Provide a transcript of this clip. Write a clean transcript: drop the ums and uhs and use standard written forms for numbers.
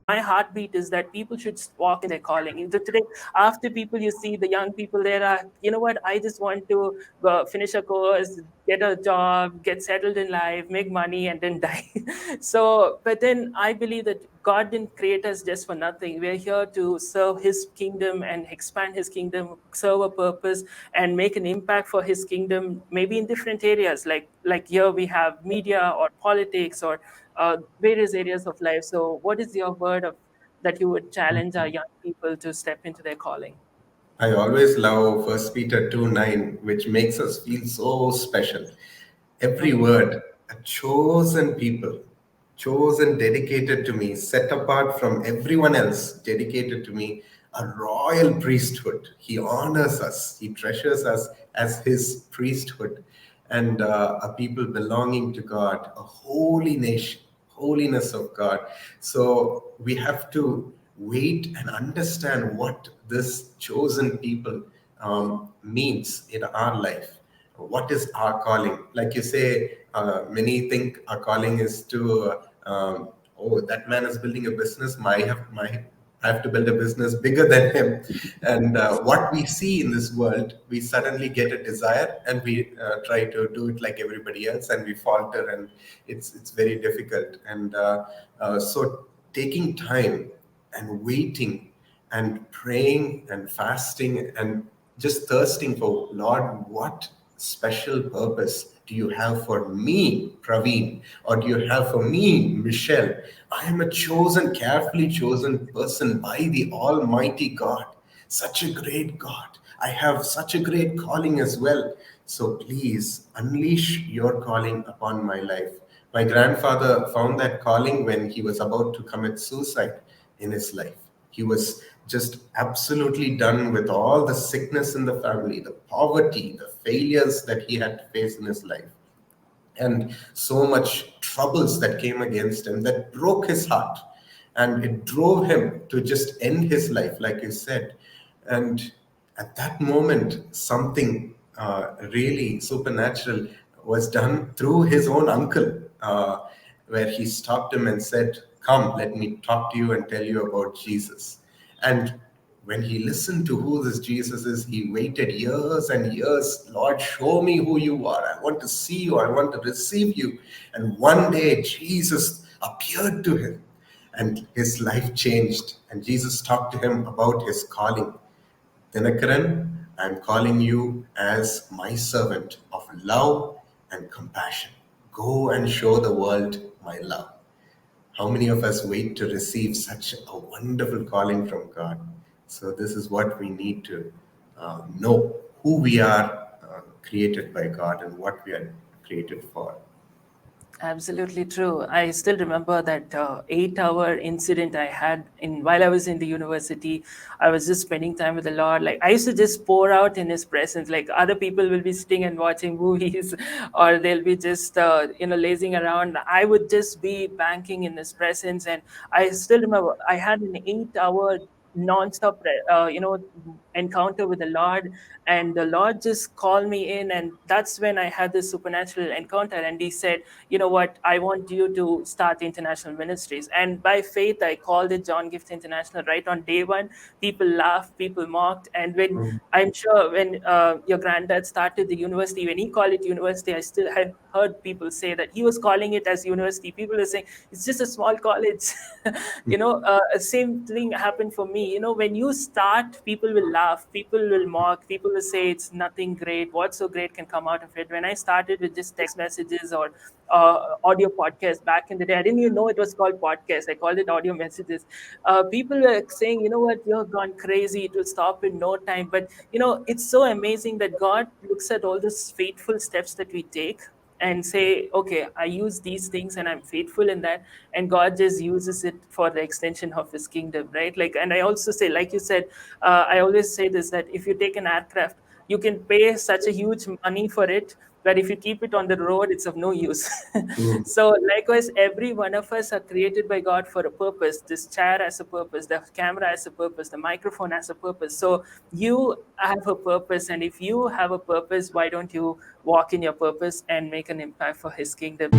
my heartbeat is that people should walk in their calling. Today, after people, you see the young people there are, you know what, I just want to finish a course, get a job, get settled in life, make money, and then die. So, but then I believe that God didn't create us just for nothing. We're here to serve His kingdom and expand His kingdom, serve a purpose, and make an impact for His kingdom. Maybe in different areas, like here we have media or politics or various areas of life. So, what is your word of that you would challenge our young people to step into their calling? I always love First Peter 2:9, which makes us feel so special. Every Mm, word, a chosen people, chosen, dedicated to me, set apart from everyone else, dedicated to me, a royal priesthood. He honors us, he treasures us as his priesthood, and a people belonging to God, a holy nation, holiness of God. So we have to wait and understand what this chosen people means in our life. What is our calling? Like you say, many think our calling is to, oh, that man is building a business. I have to build a business bigger than him. And what we see in this world, we suddenly get a desire and we try to do it like everybody else, and we falter, and it's very difficult. And so taking time and waiting and praying and fasting and just thirsting for, Lord, what special purpose do you have for me, Praveen? Or do you have for me, Michelle? I am a chosen, carefully chosen person by the Almighty God. Such a great God. I have such a great calling as well. So please unleash your calling upon my life. My grandfather found that calling when he was about to commit suicide in his life. He was just absolutely done with all the sickness in the family, the poverty, the failures that he had to face in his life, and so much troubles that came against him that broke his heart, and it drove him to just end his life, like you said. And at that moment, something really supernatural was done through his own uncle, where he stopped him and said, "Come, let me talk to you and tell you about Jesus." And when he listened to who this Jesus is, he waited years and years. Lord, show me who you are. I want to see you. I want to receive you. And one day, Jesus appeared to him and his life changed. And Jesus talked to him about his calling. Dhinakaran, I'm calling you as my servant of love and compassion. Go and show the world my love. How many of us wait to receive such a wonderful calling from God? So, this is what we need to know, who we are created by God and what we are created for. absolutely true. I still remember that 8-hour incident I had in while I was in the university. I was just spending time with the Lord. Like I used to just pour out in His presence. Like other people will be sitting and watching movies, or they'll be just lazing around. I would just be banking in His presence. And I still remember I had an 8-hour non-stop encounter with the Lord, and the Lord just called me in, and that's when I had this supernatural encounter. And He said, you know what, I want you to start international ministries. And by faith I called it John Giftah International right on day one. People laughed, people mocked. And when Mm. I'm sure when your granddad started the university, when he called it university, I still have heard people say that he was calling it as university. People are saying it's just a small college. Same thing happened for me. When you start, people will laugh, people will mock, people will say it's nothing great. What so great can come out of it? When I started with just text messages or audio podcast back in the day, I didn't even know it was called podcast. I called it audio messages. People were saying, you know what, you're gone crazy, it will stop in no time. But it's so amazing that God looks at all those faithful steps that we take and say, okay, I use these things and I'm faithful in that, and God just uses it for the extension of His kingdom, right? Like, and I also say, like you said, I always say this, that if you take an aircraft, you can pay such a huge money for it, but if you keep it on the road, it's of no use. Mm. So likewise, every one of us are created by God for a purpose. This chair has a purpose, the camera has a purpose, the microphone has a purpose. So you have a purpose, and if you have a purpose, why don't you walk in your purpose and make an impact for His kingdom?